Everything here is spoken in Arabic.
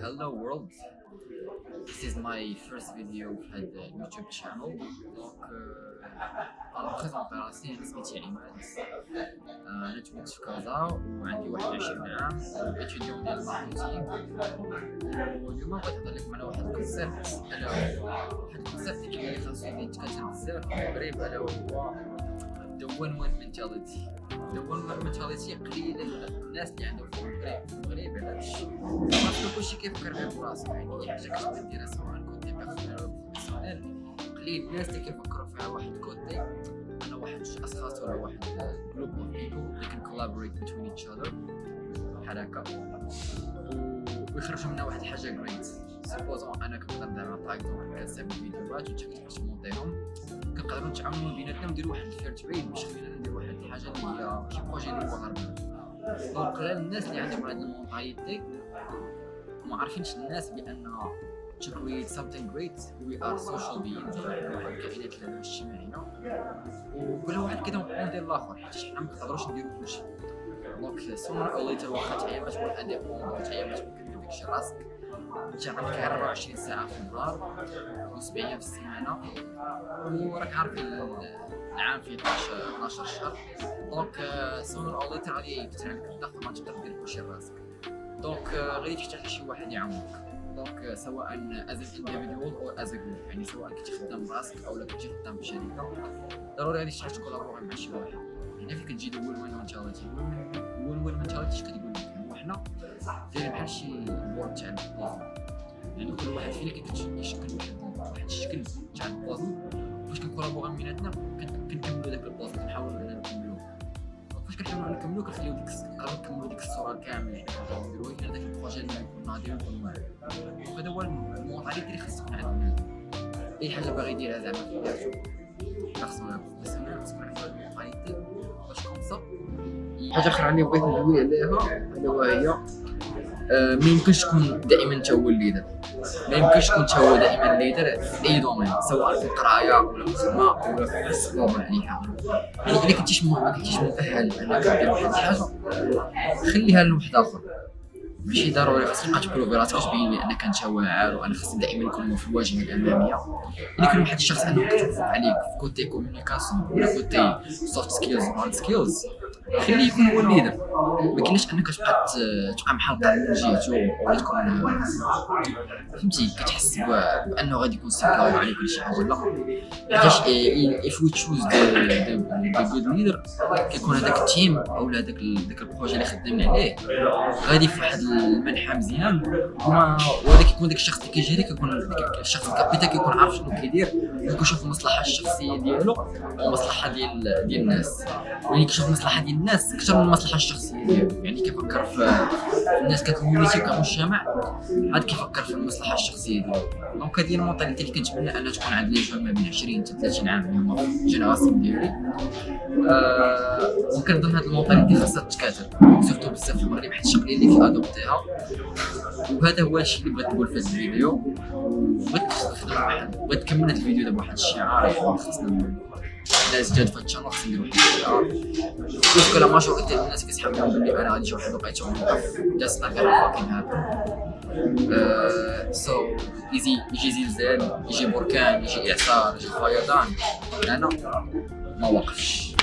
Hello world. This is my first video في هذا اليوتيوب channel. دونك انا بريزونطي راسي، انا سميتي عماد. انا تولدت في كازا وعندي 21 عام واتيديون ديال الماركتينغ. واليوم بغيت نهضر لكم على واحد الكونسيبت، الا هو واحد الكونسيبت اللي كاين اللي خاصو يتكاتل بزاف في المغرب، الا هو the one mentality. the one mentality قليل الناس اللي عندهم في المغرب علاش باسكو كلشي كيفكر غير براسو، يعني اي حاجه كتبغي ديرها سواء كنتي بيرسونيل ولا بروفيسيونيل قليل الناس اللي كيفكروا فيها واحد كوتي انا واحد الاشخاص ولا واحد جروب اوف بيبل اللي كان كولابوريت بين ايتش اذر بحال هكا ويخرجوا منها واحد الحاجه جريت. سيبوزون انا كنقدر زعما باغ كنصايب فيديوهات وانت كتبقى تمونطيهم، كنقدروا نتعاونوا بيناتنا ونديروا واحد الفير تريد باش خلينا نديروا واحد الحاجه اللي هي شي بروجي اللي هو هربان. دونك الناس اللي عندهم هاد المونطاليتي وما عارفينش الناس بان to create something great we are social beings، واحد الكائنات الاجتماعيه وكل واحد كيدير ندير الاخر حيت حنا ما نقدروش نديروا كلشي. دونك سونر او ليتر واخا تايا ما تكون انديبوندون، تايا ما تكون كدير داكشي راسك، انت عندك 24 ساعه في النهار و7 ايام في السيمانه وراك عارف العام فيه 12 شهر. دونك سونر او ليتر غادي يكثر عليك الضغط وما تقدر دير كلشي راسك. دونك غادي تحتاج شي واحد يعاونك، دونك سواء از ان individual او از جروب، يعني سواء كنتي خدام براسك او كنتي خدام في شركه ضروري غادي تحتاج تكولابوري مع شي واحد. هنا فين كتجي الوين وين منتاليتي. الوين منتاليتي اش كتقول لك؟ هو حنا دايرين بحال شي بورد تاع البوزن، يعني كل واحد فينا كيشكل واحد الشكل تاع البوزن، واش كنكولابوري بيناتنا كنكملوا داك البوزن، كنحاولوا اننا نكملوه. فاش كنحاولوا نكملوه كنخليو نكملوا ديك الصوره كامله، يعني كنبغيو نديرو غير داك البروجي اللي يكون ناضي ويكون واعر. وهذا هو المونطاليتي اللي خاص تكون عندنا. اي حاجه باغي يديرها زعما في حياته بيرسونيل بروفيسيونيل خاص يكون عنده المونطاليتي باش كومسا. حاجه اخرى اللي بغيت ندوي عليها هي ما يمكنش تكون دائما انت هو الليدر، ما يمكنش تكون انت هو دائما الليدر في اي دومين، سواء في القرايه ولا في الخدمه ولا في السبور ولا اي حاجه. يعني الا كنتيش مؤهل انك دير واحد الحاجه خليها لواحد اخر، ماشي ضروري خاصك تبقى تبروفي راسك تبين لي انك انت واعر وانا خاصني دائما نكون في الواجهه الاماميه. الا كان واحد الشخص عنده كتفوق عليك في كوتي كومونيكاسيون ولا كوتي سوفت سكيلز وهارد سكيلز خليه يكون هو الليدر. ما كاينش انك تبقى محلقه من جهته ولا تكون فهمتي كتحس بانه غادي يكون سيطر عليك ولا شي حاجه. لا، حيتاش if we choose the good leader كيكون هذاك التيم او داك البروجي اللي خدامين عليه غادي في واحد المنحى مزيان، وهذا كيكون داك الشخص اللي كيجري كيكون داك الشخص الكابيتال كيكون عارف شنو كيدير، كيشوف المصلحه الشخصيه ديالو والمصلحه ديال الناس، يعني كيشوف المصلحه ديال الناس اكثر من المصلحه الشخصيه ديالو، يعني كيفكر في الناس ككوميونيتي كمجتمع عاد كيفكر في المصلحه الشخصيه ديالو. دونك هذه المونطاليتي اللي كنتمنى انها تكون عند لي جون ما بين 20 حتى 30 عام اليوم في الجينيراسيون ديالي. وكنظن هذه المونطاليتي خاصها تتكاثر سورتو بزاف في المغرب حيت الشقليه اللي كيادوبتيها. وهذا هو الشيء اللي بغيت نقول في هذا الفيديو، بغيت نكمل هذا الفيديو دابا واحد الشعار يعني خاصنا الناس جات في هاد الشانل خاص ندير واحد الشعار باسكو لا ماجوريتي ديال الناس كيسحبوا بلي انا غادي نجي واحد الوقيته ونوقف جالس نلقى فاكين هابن. سو يجي زلزال، يجي بركان، يجي اعصار، يجي فيضان، انا ما وقفش.